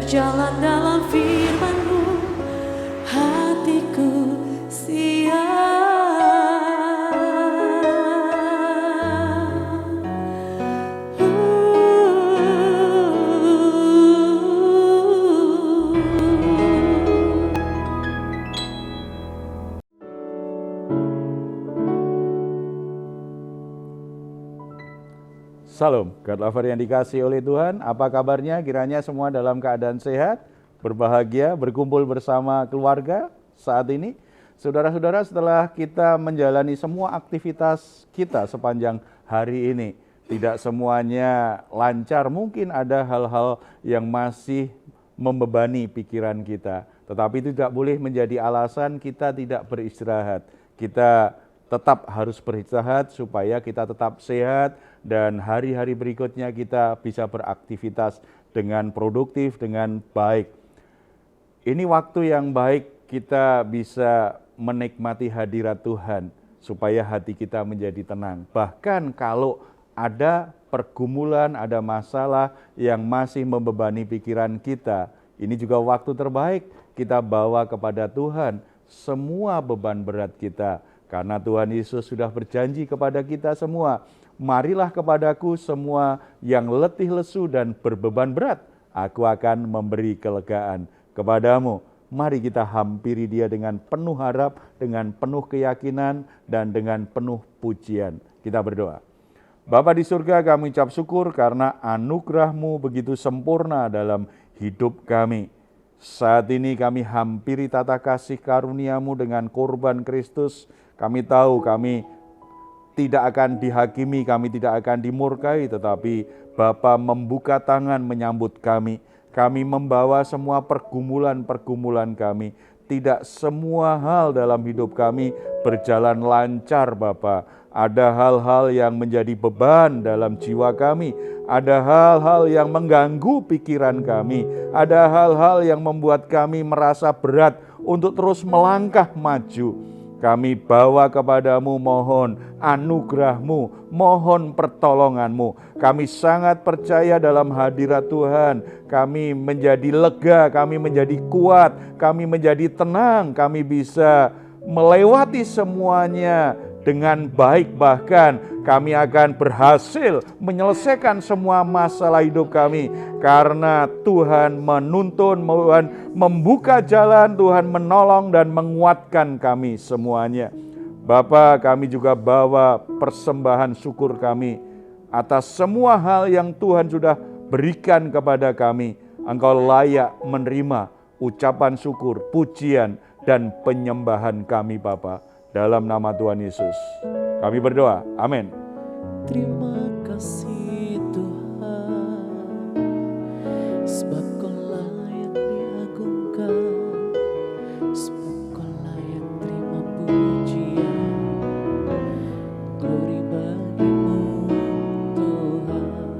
berjalan dalam firman-Mu, hatiku siap. Salam, God lover yang dikasihi oleh Tuhan. Apa kabarnya? Kiranya semua dalam keadaan sehat, berbahagia, berkumpul bersama keluarga saat ini. Saudara-saudara, setelah kita menjalani semua aktivitas kita sepanjang hari ini, tidak semuanya lancar, mungkin ada hal-hal yang masih membebani pikiran kita. Tetapi itu tidak boleh menjadi alasan kita tidak beristirahat. Kita tetap harus beristirahat supaya kita tetap sehat dan hari-hari berikutnya kita bisa beraktivitas dengan produktif, dengan baik. Ini waktu yang baik kita bisa menikmati hadirat Tuhan supaya hati kita menjadi tenang. Bahkan kalau ada pergumulan, ada masalah yang masih membebani pikiran kita, ini juga waktu terbaik kita bawa kepada Tuhan semua beban berat kita. Karena Tuhan Yesus sudah berjanji kepada kita semua, marilah kepadaku semua yang letih lesu dan berbeban berat, aku akan memberi kelegaan kepadamu. Mari kita hampiri Dia dengan penuh harap, dengan penuh keyakinan, dan dengan penuh pujian. Kita berdoa. Bapa di surga, kami ucap syukur karena anugerah-Mu begitu sempurna dalam hidup kami. Saat ini kami hampiri tata kasih karunia-Mu dengan korban Kristus. Kami tahu kami tidak akan dihakimi, kami tidak akan dimurkai, tetapi Bapa membuka tangan menyambut kami. Kami membawa semua pergumulan-pergumulan kami. Tidak semua hal dalam hidup kami berjalan lancar, Bapa. Ada hal-hal yang menjadi beban dalam jiwa kami. Ada hal-hal yang mengganggu pikiran kami. Ada hal-hal yang membuat kami merasa berat untuk terus melangkah maju. Kami bawa kepadamu, mohon anugerah-Mu, mohon pertolongan-Mu. Kami sangat percaya dalam hadirat Tuhan. Kami menjadi lega, kami menjadi kuat, kami menjadi tenang. Kami bisa melewati semuanya dengan baik, bahkan kami akan berhasil menyelesaikan semua masalah hidup kami. Karena Tuhan menuntun, Tuhan membuka jalan, Tuhan menolong dan menguatkan kami semuanya. Bapa, kami juga bawa persembahan syukur kami atas semua hal yang Tuhan sudah berikan kepada kami. Engkau layak menerima ucapan syukur, pujian, dan penyembahan kami, Bapa. Dalam nama Tuhan Yesus kami berdoa, amin. Terima kasih Tuhan, sebab Kau layak diagungkan, sebab Kau layak terima pujian. Glory bagi-Mu Tuhan.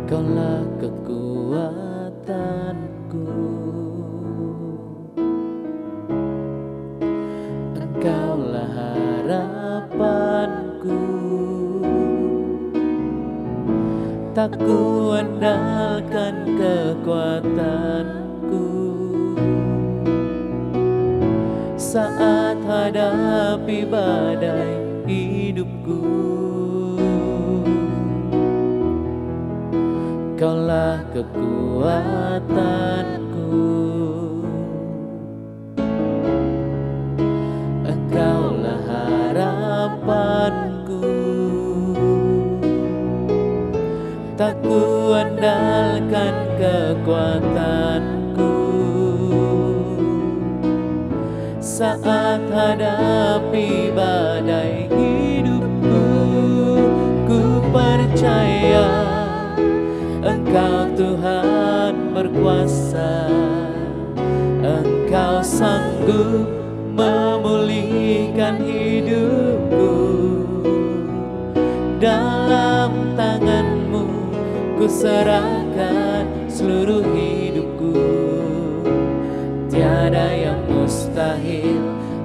Kaulah kekuatanku, Engkaulah harapanku. Tak kuandalkan kekuatanku saat hadapi badai hidupku. Kaulah kekuatanku, Engkaulah harapanku. Tak kuandalkan kekuatanku saat hadapi badai hidupku. Ku percaya Engkau Tuhan berkuasa, Engkau sanggup memulihkan hidupku. Dalam tangan-Mu ku serahkan seluruh hidupku. Tiada yang mustahil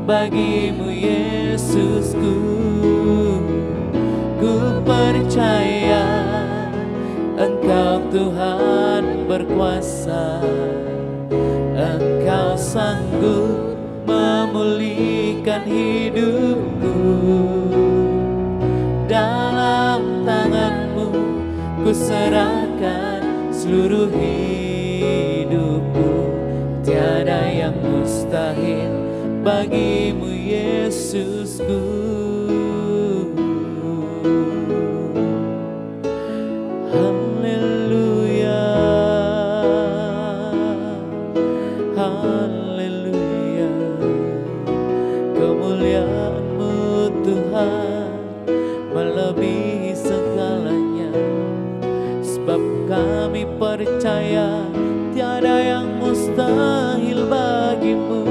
bagi-Mu Yesusku. Ku percaya Tuhan berkuasa, Engkau sanggup memulihkan hidupku. Dalam tangan-Mu ku serahkan seluruh hidupku. Tiada yang mustahil bagimu, Yesusku. Haleluya, haleluya. Kemuliaan-Mu Tuhan melebihi segalanya. Sebab kami percaya tiada yang mustahil bagimu.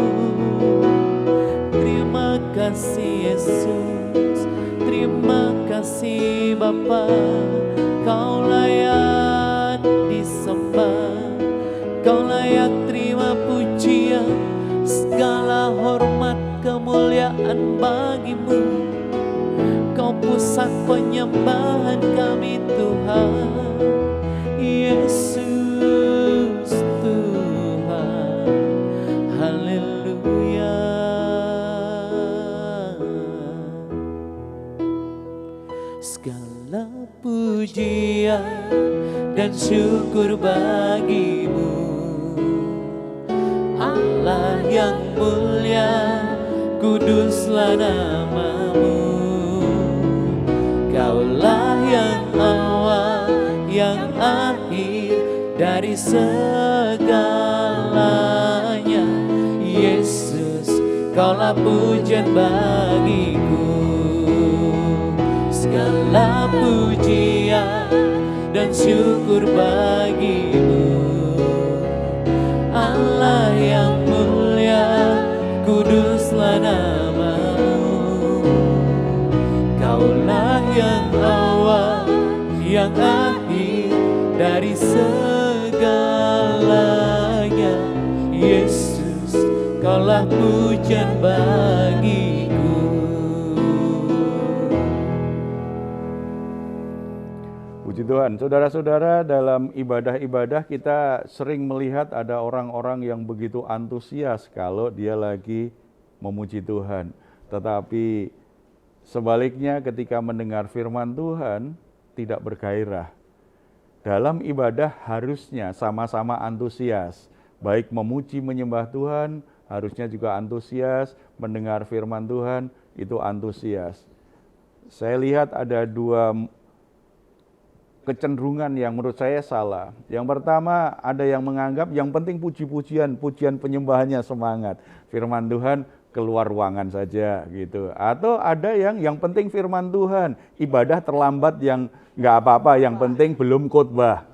Terima kasih Yesus, terima kasih Bapa. Kau layak disembah, Kau layak terima pujian, segala hormat kemuliaan bagimu. Kau pusat penyembahan kami Tuhan, Yesus Tuhan. Haleluya. Segala pujian dan syukur bagimu, Allah yang mulia, kuduslah nama-Mu. Kaulah yang awal, yang akhir dari segalanya. Yesus, Kaulah pujian bagiku. Segala pujian dan syukur bagimu, Allah yang mulia, kuduslah nama-Mu. Kaulah yang awal, yang akhir dari segalanya. Yesus, Kaulah pujian bagiku. Puji Tuhan, saudara-saudara, dalam ibadah-ibadah kita sering melihat ada orang-orang yang begitu antusias kalau dia lagi memuji Tuhan. Tetapi sebaliknya ketika mendengar firman Tuhan tidak bergairah. Dalam ibadah harusnya sama-sama antusias, baik memuji menyembah Tuhan harusnya juga antusias, mendengar firman Tuhan itu antusias. Saya lihat ada dua kecenderungan yang menurut saya salah. Yang pertama, ada yang menganggap yang penting puji-pujian, pujian penyembahannya semangat. Firman Tuhan keluar ruangan saja gitu. Atau ada yang penting firman Tuhan, ibadah terlambat yang nggak apa-apa, yang penting belum khotbah.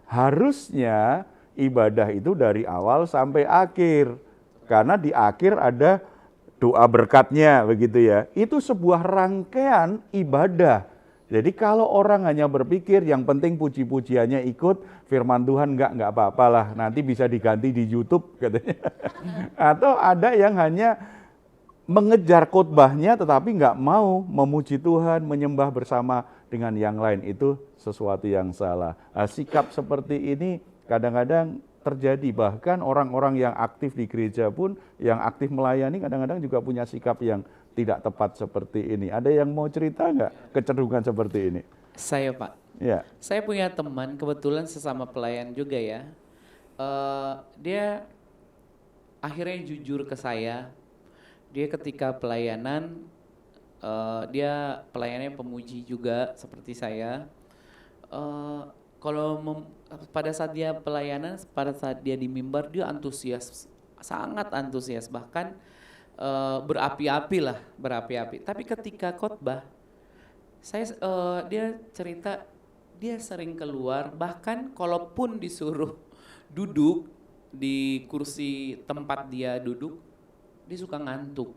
Harusnya ibadah itu dari awal sampai akhir. Karena di akhir ada doa berkatnya begitu ya. Itu sebuah rangkaian ibadah. Jadi kalau orang hanya berpikir yang penting puji-pujiannya ikut, firman Tuhan nggak apa-apalah, nanti bisa diganti di YouTube katanya. Atau ada yang hanya mengejar khotbahnya tetapi nggak mau memuji Tuhan, menyembah bersama dengan yang lain. Itu sesuatu yang salah. Nah, sikap seperti ini kadang-kadang terjadi, bahkan orang-orang yang aktif di gereja pun, yang aktif melayani kadang-kadang juga punya sikap yang tidak tepat seperti ini. Ada yang mau cerita nggak kecenderungan seperti ini? Saya Pak, Ya. saya punya teman kebetulan sesama pelayan juga ya. Dia akhirnya jujur ke saya. Dia ketika pelayanan, dia pelayannya pemuji juga seperti saya. Pada saat dia pelayanan, pada saat dia di mimbar, dia antusias, sangat antusias, bahkan berapi-api. Tapi ketika khotbah, dia cerita dia sering keluar, bahkan kalaupun disuruh duduk di kursi tempat dia duduk, dia suka ngantuk.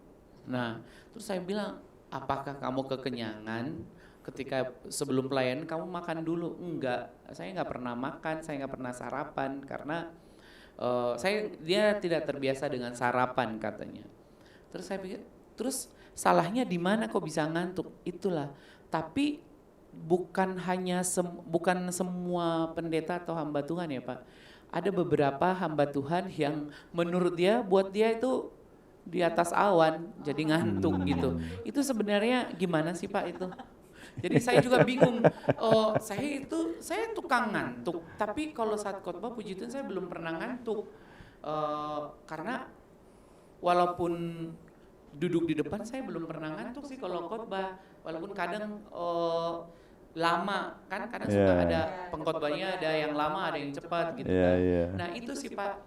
Nah, terus saya bilang, apakah kamu kekenyangan? Ketika sebelum pelayanan kamu makan dulu? Enggak, saya nggak pernah makan, saya nggak pernah sarapan karena dia tidak terbiasa dengan sarapan katanya. Terus saya pikir, terus salahnya di mana kok bisa ngantuk? Itulah. Tapi bukan semua pendeta atau hamba Tuhan ya Pak. Ada beberapa hamba Tuhan yang menurut dia, buat dia itu di atas awan, jadi ngantuk gitu. Itu sebenarnya gimana sih Pak itu? Jadi saya juga bingung. Oh, saya tukang ngantuk, tapi kalau saat khotbah puji Tuhan saya belum pernah ngantuk. Karena walaupun duduk di depan saya belum pernah ngantuk sih kalau khotbah. Walaupun kadang lama kan, kadang suka ada pengkhotbahnya, ada yang lama, ada yang cepat gitu kan. Nah itu sih Pak,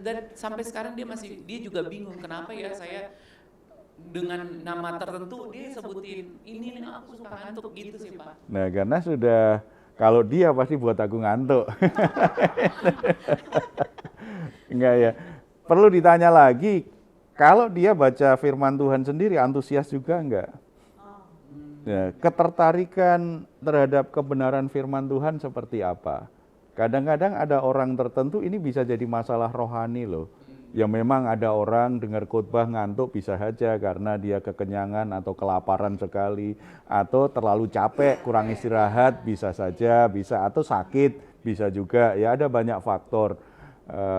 dan sampai sekarang dia juga bingung kenapa ya saya dengan nama tertentu dia sebutin ini aku suka ngantuk gitu sih Pak. Nah karena sudah, kalau dia pasti buat aku ngantuk. Enggak ya, perlu ditanya lagi, kalau dia baca firman Tuhan sendiri antusias juga enggak? Ya, ketertarikan terhadap kebenaran firman Tuhan seperti apa? Kadang-kadang ada orang tertentu ini bisa jadi masalah rohani loh. Ya memang ada orang dengar khotbah ngantuk bisa saja karena dia kekenyangan atau kelaparan sekali, atau terlalu capek, kurang istirahat bisa saja, bisa, atau sakit bisa juga. Ya ada banyak faktor.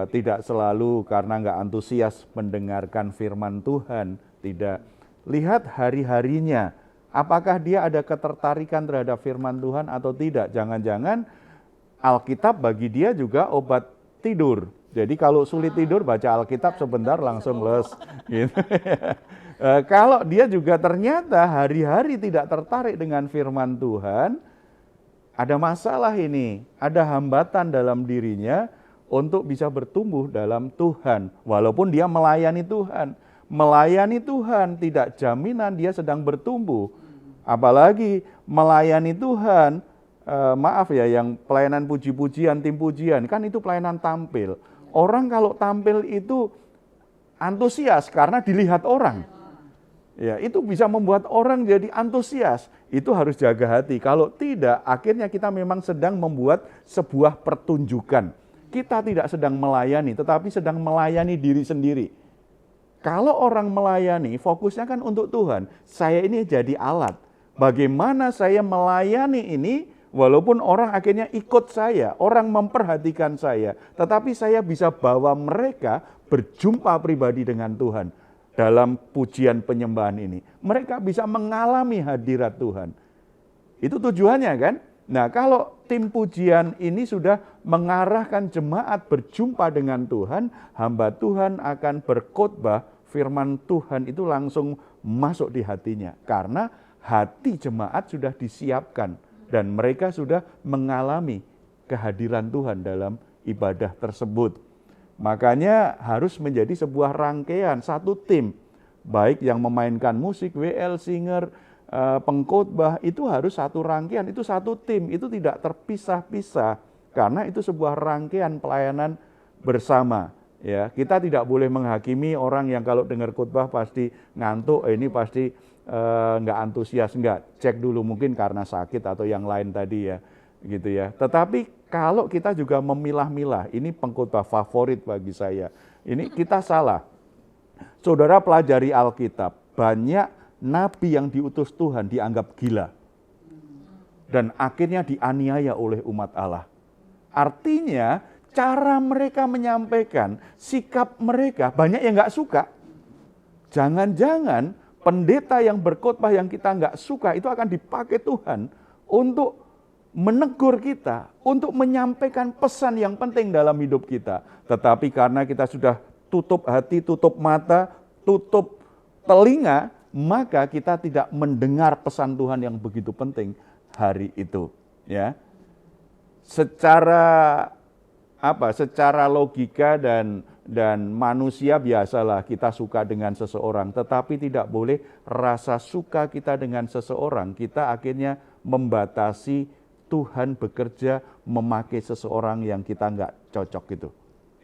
Tidak selalu karena nggak antusias mendengarkan firman Tuhan. Tidak. Lihat hari-harinya. Apakah dia ada ketertarikan terhadap firman Tuhan atau tidak? Jangan-jangan Alkitab bagi dia juga obat tidur. Jadi kalau sulit tidur baca Alkitab sebentar langsung les. Gitu. Kalau dia juga ternyata hari-hari tidak tertarik dengan firman Tuhan, ada masalah ini. Ada hambatan dalam dirinya untuk bisa bertumbuh dalam Tuhan. Walaupun dia melayani Tuhan. Melayani Tuhan tidak jaminan dia sedang bertumbuh. Apalagi melayani Tuhan, maaf ya, yang pelayanan puji-pujian, tim pujian, kan itu pelayanan tampil. Orang kalau tampil itu antusias karena dilihat orang. Ya, itu bisa membuat orang jadi antusias. Itu harus jaga hati. Kalau tidak, akhirnya kita memang sedang membuat sebuah pertunjukan. Kita tidak sedang melayani, tetapi sedang melayani diri sendiri. Kalau orang melayani, fokusnya kan untuk Tuhan. Saya ini jadi alat. Bagaimana saya melayani ini, walaupun orang akhirnya ikut saya, orang memperhatikan saya, tetapi saya bisa bawa mereka berjumpa pribadi dengan Tuhan dalam pujian penyembahan ini. Mereka bisa mengalami hadirat Tuhan. Itu tujuannya kan? Nah, kalau tim pujian ini sudah mengarahkan jemaat berjumpa dengan Tuhan, hamba Tuhan akan berkhotbah, firman Tuhan itu langsung masuk di hatinya. Karena hati jemaat sudah disiapkan dan mereka sudah mengalami kehadiran Tuhan dalam ibadah tersebut. Makanya harus menjadi sebuah rangkaian, satu tim. Baik yang memainkan musik, WL, singer, pengkhotbah, itu harus satu rangkaian, itu satu tim, itu tidak terpisah-pisah. Karena itu sebuah rangkaian pelayanan bersama. Ya, kita tidak boleh menghakimi orang yang kalau dengar khotbah pasti ngantuk, ini pasti nggak antusias, nggak. Cek dulu mungkin karena sakit atau yang lain tadi ya, gitu ya. Tetapi kalau kita juga memilah-milah, ini pengkhotbah favorit bagi saya. Ini kita salah. Saudara pelajari Alkitab, banyak nabi yang diutus Tuhan dianggap gila. Dan akhirnya dianiaya oleh umat Allah. Artinya cara mereka menyampaikan, sikap mereka banyak yang nggak suka. Jangan-jangan pendeta yang berkhotbah yang kita nggak suka itu akan dipakai Tuhan untuk menegur kita, untuk menyampaikan pesan yang penting dalam hidup kita. Tetapi karena kita sudah tutup hati, tutup mata, tutup telinga, maka kita tidak mendengar pesan Tuhan yang begitu penting hari itu. Ya, secara logika dan manusia biasalah kita suka dengan seseorang, tetapi tidak boleh rasa suka kita dengan seseorang, kita akhirnya membatasi Tuhan bekerja memakai seseorang yang kita nggak cocok gitu.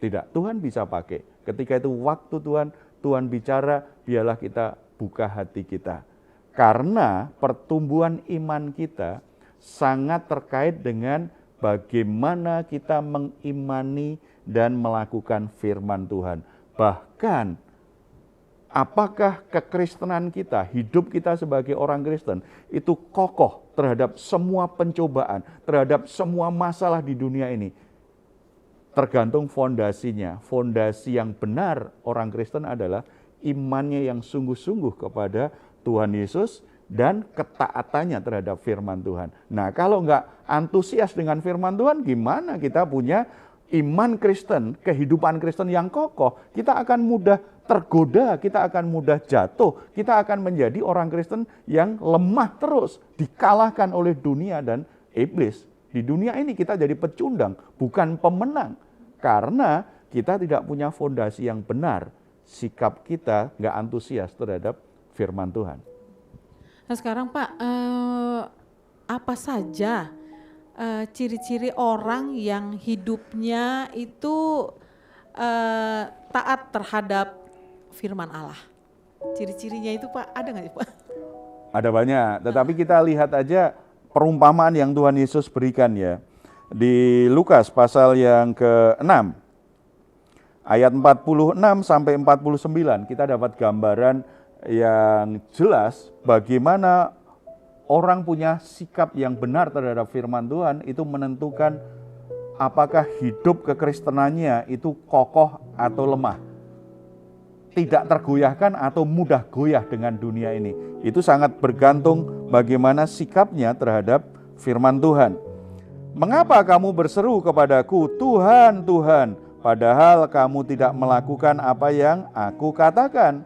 Tidak, Tuhan bisa pakai. Ketika itu waktu Tuhan bicara, biarlah kita buka hati kita. Karena pertumbuhan iman kita sangat terkait dengan bagaimana kita mengimani dan melakukan firman Tuhan. Bahkan apakah kekristenan kita, hidup kita sebagai orang Kristen itu kokoh terhadap semua pencobaan, terhadap semua masalah di dunia ini. Tergantung fondasinya. Fondasi yang benar orang Kristen adalah imannya yang sungguh-sungguh kepada Tuhan Yesus dan ketaatannya terhadap firman Tuhan. Nah, kalau nggak antusias dengan firman Tuhan, gimana kita punya iman Kristen, kehidupan Kristen yang kokoh? Kita akan mudah tergoda, kita akan mudah jatuh, kita akan menjadi orang Kristen yang lemah terus, dikalahkan oleh dunia dan iblis. Di dunia ini kita jadi pecundang, bukan pemenang. Karena kita tidak punya fondasi yang benar, sikap kita nggak antusias terhadap firman Tuhan. Nah sekarang Pak, apa saja ciri-ciri orang yang hidupnya itu taat terhadap firman Allah? Ciri-cirinya itu Pak, ada nggak sih Pak? Ada banyak, tetapi kita lihat aja perumpamaan yang Tuhan Yesus berikan ya. Di Lukas pasal yang ke-6, ayat 46 sampai 49, kita dapat gambaran yang jelas bagaimana orang punya sikap yang benar terhadap firman Tuhan itu menentukan apakah hidup kekristenannya itu kokoh atau lemah. Tidak tergoyahkan atau mudah goyah dengan dunia ini. Itu sangat bergantung bagaimana sikapnya terhadap firman Tuhan. Mengapa kamu berseru kepadaku, Tuhan, Tuhan, padahal kamu tidak melakukan apa yang aku katakan?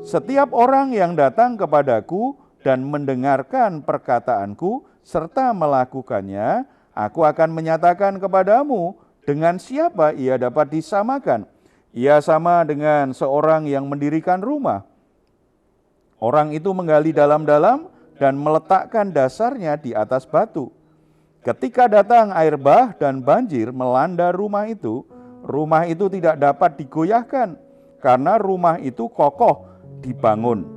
Setiap orang yang datang kepadaku dan mendengarkan perkataanku serta melakukannya, aku akan menyatakan kepadamu dengan siapa ia dapat disamakan. Ia sama dengan seorang yang mendirikan rumah. Orang itu menggali dalam-dalam dan meletakkan dasarnya di atas batu. Ketika datang air bah dan banjir melanda rumah itu tidak dapat digoyahkan karena rumah itu kokoh dibangun.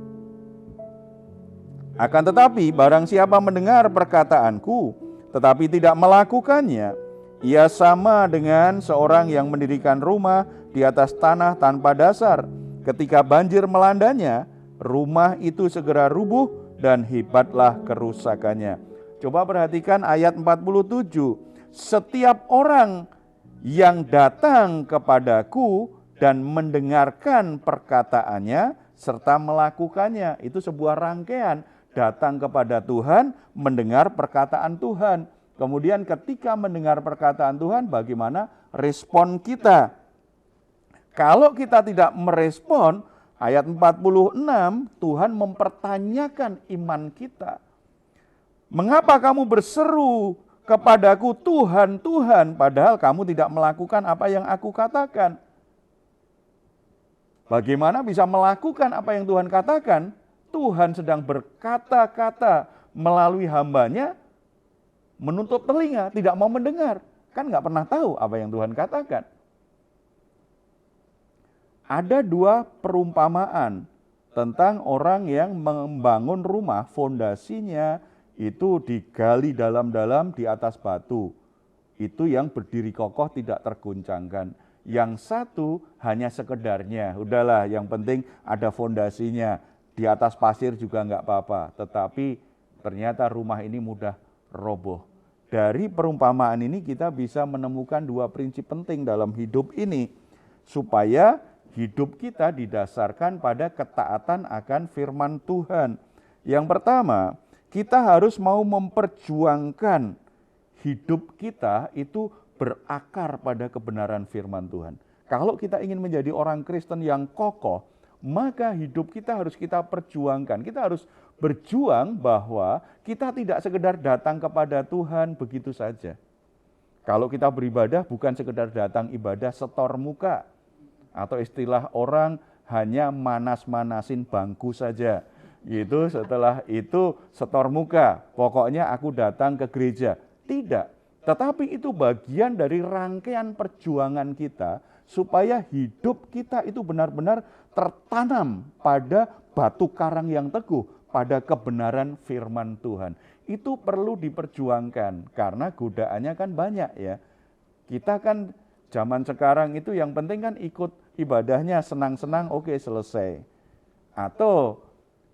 Akan tetapi barang siapa mendengar perkataanku tetapi tidak melakukannya, ia sama dengan seorang yang mendirikan rumah di atas tanah tanpa dasar. Ketika banjir melandanya, rumah itu segera rubuh dan hebatlah kerusakannya. Coba perhatikan ayat 47. Setiap orang yang datang kepadaku dan mendengarkan perkataannya serta melakukannya. Itu sebuah rangkaian. Datang kepada Tuhan, mendengar perkataan Tuhan. Kemudian ketika mendengar perkataan Tuhan, bagaimana respon kita? Kalau kita tidak merespon, ayat 46, Tuhan mempertanyakan iman kita. Mengapa kamu berseru kepadaku Tuhan, Tuhan, padahal kamu tidak melakukan apa yang aku katakan? Bagaimana bisa melakukan apa yang Tuhan katakan? Tuhan sedang berkata-kata melalui hambanya, menutup telinga, tidak mau mendengar. Kan nggak pernah tahu apa yang Tuhan katakan. Ada dua perumpamaan tentang orang yang membangun rumah, fondasinya itu digali dalam-dalam di atas batu. Itu yang berdiri kokoh tidak tergoncangkan. Yang satu hanya sekedarnya, udahlah yang penting ada fondasinya. Di atas pasir juga nggak apa-apa. Tetapi ternyata rumah ini mudah roboh. Dari perumpamaan ini kita bisa menemukan dua prinsip penting dalam hidup ini. Supaya hidup kita didasarkan pada ketaatan akan firman Tuhan. Yang pertama, kita harus mau memperjuangkan hidup kita itu berakar pada kebenaran firman Tuhan. Kalau kita ingin menjadi orang Kristen yang kokoh, maka hidup kita harus kita perjuangkan. Kita harus berjuang bahwa kita tidak sekedar datang kepada Tuhan begitu saja. Kalau kita beribadah bukan sekedar datang ibadah setor muka. Atau istilah orang hanya manas-manasin bangku saja. Gitu, setelah itu setor muka, pokoknya aku datang ke gereja. Tidak, tetapi itu bagian dari rangkaian perjuangan kita supaya hidup kita itu benar-benar tertanam pada batu karang yang teguh, pada kebenaran firman Tuhan. Itu perlu diperjuangkan karena godaannya kan banyak ya. Kita kan zaman sekarang itu yang penting kan ikut ibadahnya senang-senang, oke selesai. Atau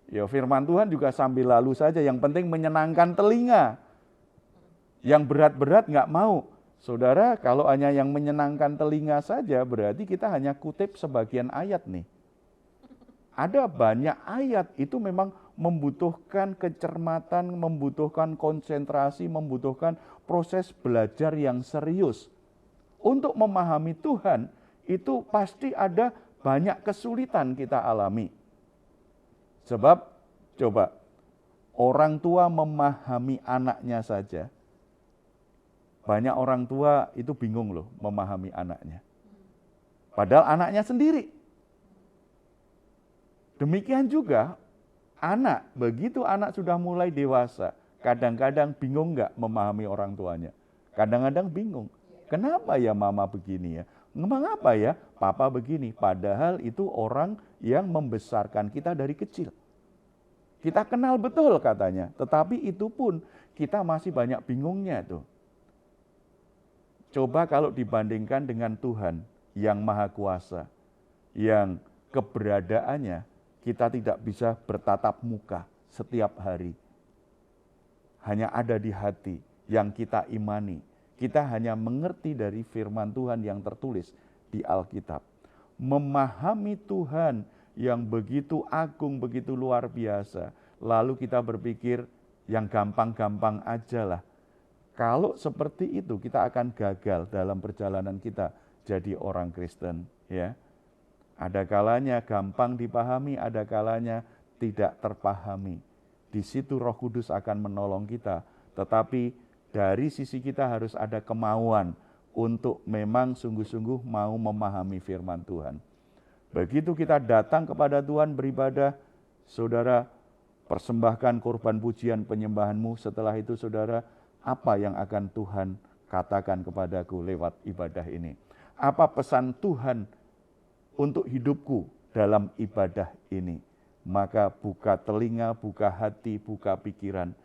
ya firman Tuhan juga sambil lalu saja, yang penting menyenangkan telinga. Yang berat-berat nggak mau. Saudara, kalau hanya yang menyenangkan telinga saja, berarti kita hanya kutip sebagian ayat nih. Ada banyak ayat, itu memang membutuhkan kecermatan, membutuhkan konsentrasi, membutuhkan proses belajar yang serius. Untuk memahami Tuhan, itu pasti ada banyak kesulitan kita alami. Sebab, coba, orang tua memahami anaknya saja. Banyak orang tua itu bingung loh memahami anaknya. Padahal anaknya sendiri. Demikian juga anak, begitu anak sudah mulai dewasa, kadang-kadang bingung nggak memahami orang tuanya. Kadang-kadang bingung, kenapa ya mama begini ya? Mengapa ya papa begini? Padahal itu orang yang membesarkan kita dari kecil. Kita kenal betul katanya, tetapi itu pun kita masih banyak bingungnya tuh. Coba kalau dibandingkan dengan Tuhan yang Maha Kuasa, yang keberadaannya kita tidak bisa bertatap muka setiap hari. Hanya ada di hati yang kita imani. Kita hanya mengerti dari firman Tuhan yang tertulis di Alkitab. Memahami Tuhan yang begitu agung, begitu luar biasa. Lalu kita berpikir yang gampang-gampang aja lah. Kalau seperti itu kita akan gagal dalam perjalanan kita jadi orang Kristen, ya. Ada kalanya gampang dipahami, ada kalanya tidak terpahami. Di situ Roh Kudus akan menolong kita, tetapi dari sisi kita harus ada kemauan untuk memang sungguh-sungguh mau memahami firman Tuhan. Begitu kita datang kepada Tuhan beribadah, saudara persembahkan korban pujian penyembahanmu, setelah itu saudara, apa yang akan Tuhan katakan kepadaku lewat ibadah ini? Apa pesan Tuhan untuk hidupku dalam ibadah ini? Maka buka telinga, buka hati, buka pikiran.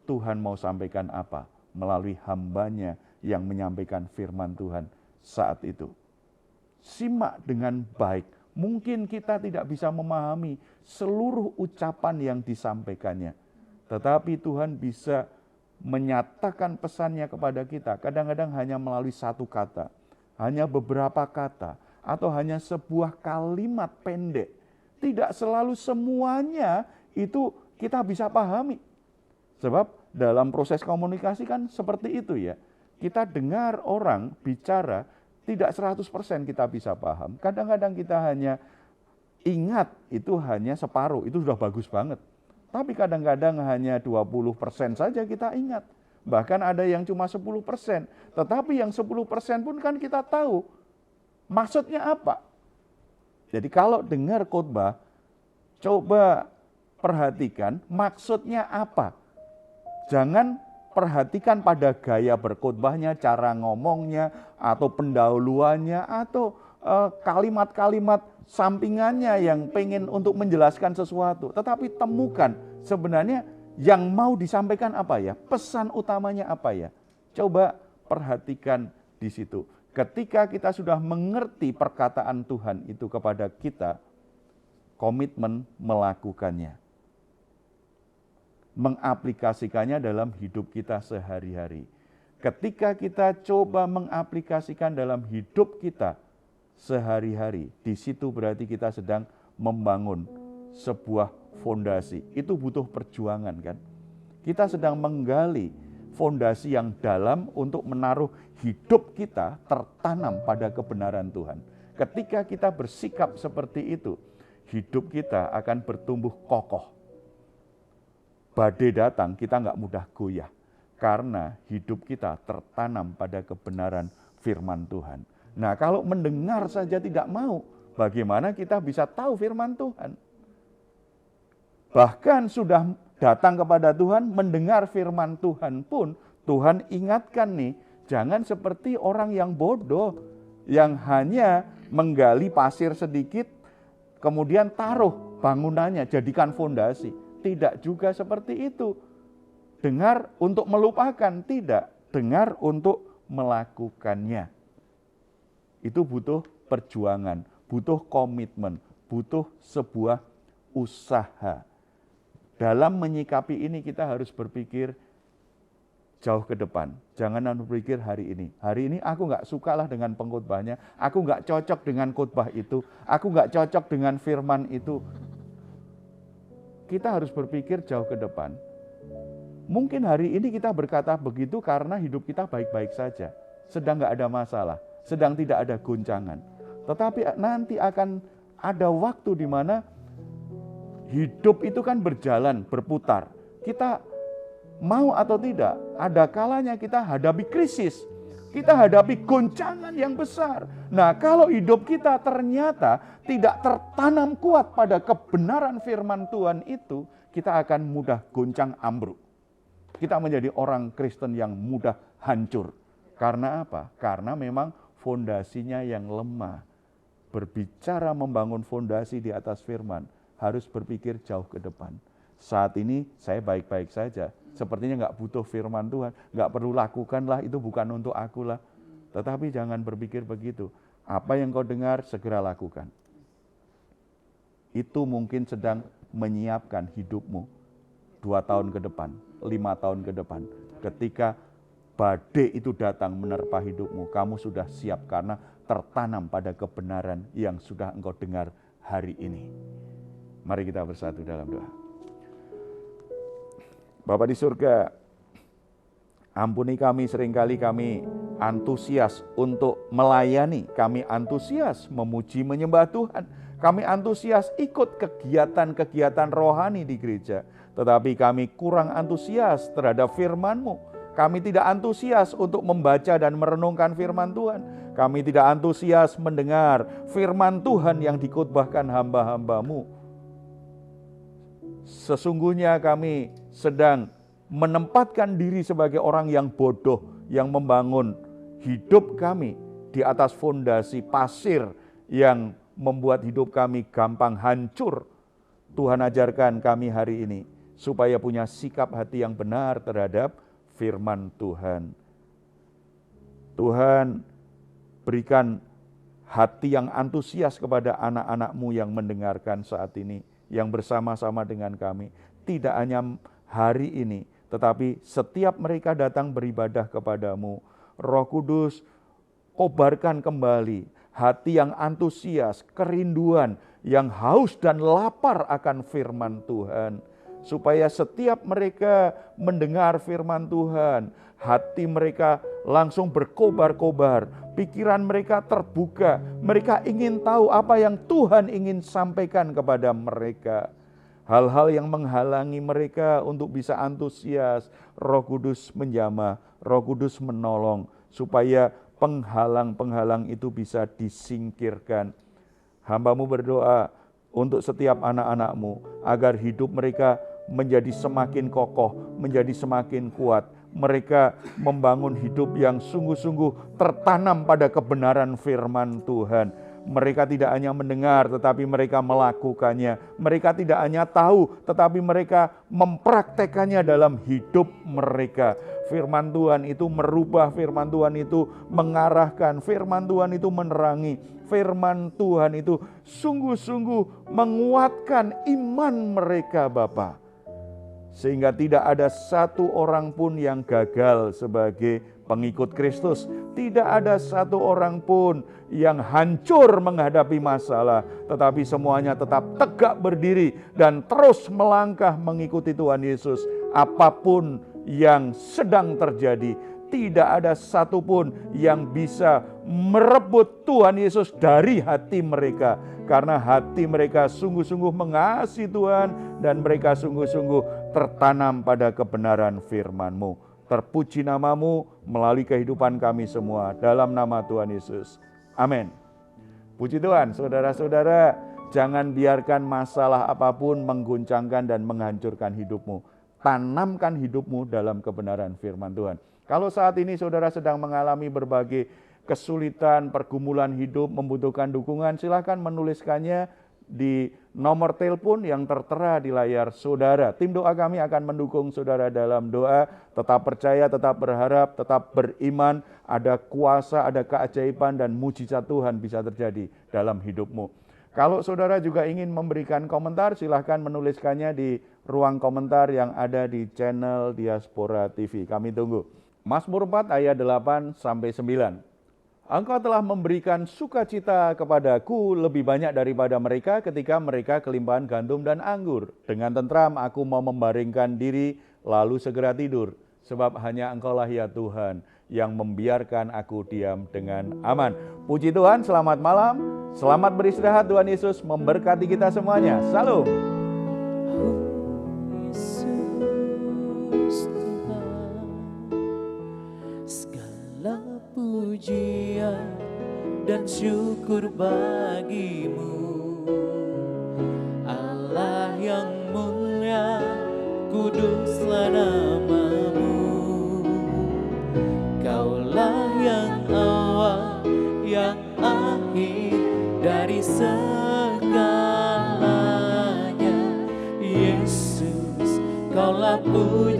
Tuhan mau sampaikan apa melalui hambanya yang menyampaikan firman Tuhan saat itu. Simak dengan baik. Mungkin kita tidak bisa memahami seluruh ucapan yang disampaikannya. Tetapi Tuhan bisa menyatakan pesannya kepada kita, kadang-kadang hanya melalui satu kata, hanya beberapa kata, atau hanya sebuah kalimat pendek. Tidak selalu semuanya itu kita bisa pahami. Sebab dalam proses komunikasi kan seperti itu ya. Kita dengar orang bicara, tidak 100% kita bisa paham. Kadang-kadang kita hanya ingat, itu hanya separuh, itu sudah bagus banget. Tapi kadang-kadang hanya 20% saja kita ingat. Bahkan ada yang cuma 10%. Tetapi yang 10% pun kan kita tahu maksudnya apa. Jadi kalau dengar khotbah, coba perhatikan maksudnya apa. Jangan perhatikan pada gaya berkhotbahnya, cara ngomongnya, atau pendahuluannya, atau kalimat-kalimat sampingannya yang pengen untuk menjelaskan sesuatu. Tetapi temukan sebenarnya yang mau disampaikan apa ya, pesan utamanya apa ya. Coba perhatikan di situ. Ketika kita sudah mengerti perkataan Tuhan itu kepada kita, komitmen melakukannya. Mengaplikasikannya dalam hidup kita sehari-hari. Ketika kita coba mengaplikasikan dalam hidup kita sehari-hari, di situ berarti kita sedang membangun sebuah fondasi. Itu butuh perjuangan kan. Kita sedang menggali fondasi yang dalam untuk menaruh hidup kita tertanam pada kebenaran Tuhan. Ketika kita bersikap seperti itu, hidup kita akan bertumbuh kokoh. Badai datang, kita nggak mudah goyah. Karena hidup kita tertanam pada kebenaran firman Tuhan. Nah, kalau mendengar saja tidak mau, bagaimana kita bisa tahu firman Tuhan? Bahkan sudah datang kepada Tuhan, mendengar firman Tuhan pun, Tuhan ingatkan nih, jangan seperti orang yang bodoh, yang hanya menggali pasir sedikit, kemudian taruh bangunannya, jadikan fondasi. Tidak juga seperti itu. Dengar untuk melupakan, tidak. Dengar untuk melakukannya. Itu butuh perjuangan, butuh komitmen, butuh sebuah berusaha. Dalam menyikapi ini kita harus berpikir jauh ke depan. Jangan berpikir hari ini. Hari ini aku nggak suka lah dengan pengkhotbahnya. Aku nggak cocok dengan khotbah itu. Aku nggak cocok dengan firman itu. Kita harus berpikir jauh ke depan. Mungkin hari ini kita berkata begitu karena hidup kita baik-baik saja. Sedang nggak ada masalah. Sedang tidak ada goncangan. Tetapi nanti akan ada waktu di mana hidup itu kan berjalan, berputar. Kita mau atau tidak, ada kalanya kita hadapi krisis. Kita hadapi goncangan yang besar. Nah, kalau hidup kita ternyata tidak tertanam kuat pada kebenaran firman Tuhan itu, kita akan mudah goncang ambruk. Kita menjadi orang Kristen yang mudah hancur. Karena apa? Karena memang fondasinya yang lemah. Berbicara membangun fondasi di atas firman, harus berpikir jauh ke depan. Saat ini saya baik-baik saja. Sepertinya nggak butuh firman Tuhan, nggak perlu lakukanlah, itu bukan untuk aku lah. Tetapi jangan berpikir begitu. Apa yang kau dengar, segera lakukan. Itu mungkin sedang menyiapkan hidupmu 2 tahun ke depan, 5 tahun ke depan. Ketika badai itu datang menerpa hidupmu, kamu sudah siap karena tertanam pada kebenaran yang sudah engkau dengar hari ini. Mari kita bersatu dalam doa. Bapa di surga, ampuni kami, seringkali kami antusias untuk melayani, kami antusias memuji menyembah Tuhan, kami antusias ikut kegiatan-kegiatan rohani di gereja, tetapi kami kurang antusias terhadap firman-Mu. Kami tidak antusias untuk membaca dan merenungkan firman Tuhan. Kami tidak antusias mendengar firman Tuhan yang dikhotbahkan hamba-hamba-Mu. Sesungguhnya kami sedang menempatkan diri sebagai orang yang bodoh, yang membangun hidup kami di atas fondasi pasir yang membuat hidup kami gampang hancur. Tuhan ajarkan kami hari ini supaya punya sikap hati yang benar terhadap firman Tuhan. Tuhan, berikan hati yang antusias kepada anak-anak-Mu yang mendengarkan saat ini, yang bersama-sama dengan kami. Tidak hanya hari ini, tetapi setiap mereka datang beribadah kepadamu. Roh Kudus, kobarkan kembali hati yang antusias, kerinduan, yang haus dan lapar akan firman Tuhan. Supaya setiap mereka mendengar firman Tuhan, hati mereka langsung berkobar-kobar, pikiran mereka terbuka, mereka ingin tahu apa yang Tuhan ingin sampaikan kepada mereka. Hal-hal yang menghalangi mereka untuk bisa antusias, Roh Kudus menjamah, Roh Kudus menolong, supaya penghalang-penghalang itu bisa disingkirkan. Hamba-Mu berdoa untuk setiap anak-anak-Mu, agar hidup mereka menjadi semakin kokoh, menjadi semakin kuat. Mereka membangun hidup yang sungguh-sungguh tertanam pada kebenaran firman Tuhan. Mereka tidak hanya mendengar, tetapi mereka melakukannya. Mereka tidak hanya tahu, tetapi mereka mempraktekannya dalam hidup mereka. Firman Tuhan itu merubah, firman Tuhan itu mengarahkan, firman Tuhan itu menerangi, firman Tuhan itu sungguh-sungguh menguatkan iman mereka, Bapa. Sehingga tidak ada satu orang pun yang gagal sebagai pengikut Kristus. Tidak ada satu orang pun yang hancur menghadapi masalah. Tetapi semuanya tetap tegak berdiri dan terus melangkah mengikuti Tuhan Yesus. Apapun yang sedang terjadi, tidak ada satupun yang bisa merebut Tuhan Yesus dari hati mereka. Karena hati mereka sungguh-sungguh mengasihi Tuhan dan mereka sungguh-sungguh tertanam pada kebenaran firman-Mu. Terpuji nama-Mu melalui kehidupan kami semua. Dalam nama Tuhan Yesus. Amin. Puji Tuhan, saudara-saudara, jangan biarkan masalah apapun mengguncangkan dan menghancurkan hidupmu. Tanamkan hidupmu dalam kebenaran firman Tuhan. Kalau saat ini saudara sedang mengalami berbagai kesulitan, pergumulan hidup, membutuhkan dukungan, silakan menuliskannya di nomor telepon yang tertera di layar saudara. Tim doa kami akan mendukung saudara dalam doa. Tetap percaya, tetap berharap, tetap beriman. Ada kuasa, ada keajaiban dan mujizat Tuhan bisa terjadi dalam hidupmu. Kalau saudara juga ingin memberikan komentar, silahkan menuliskannya di ruang komentar yang ada di channel Diaspora TV. Kami tunggu. Mazmur 4 ayat 8-9. Engkau telah memberikan sukacita kepadaku lebih banyak daripada mereka ketika mereka kelimpahan gandum dan anggur. Dengan tentram aku mau membaringkan diri lalu segera tidur. Sebab hanya Engkaulah ya Tuhan yang membiarkan aku diam dengan aman. Puji Tuhan, selamat malam. Selamat beristirahat, Tuhan Yesus memberkati kita semuanya. Salam. Yesus Tuhan, segala pujian dan syukur bagimu, Allah yang mulia, kuduslah namamu. Kaulah yang awal, yang akhir dari segalanya. Yesus, Kaulah puji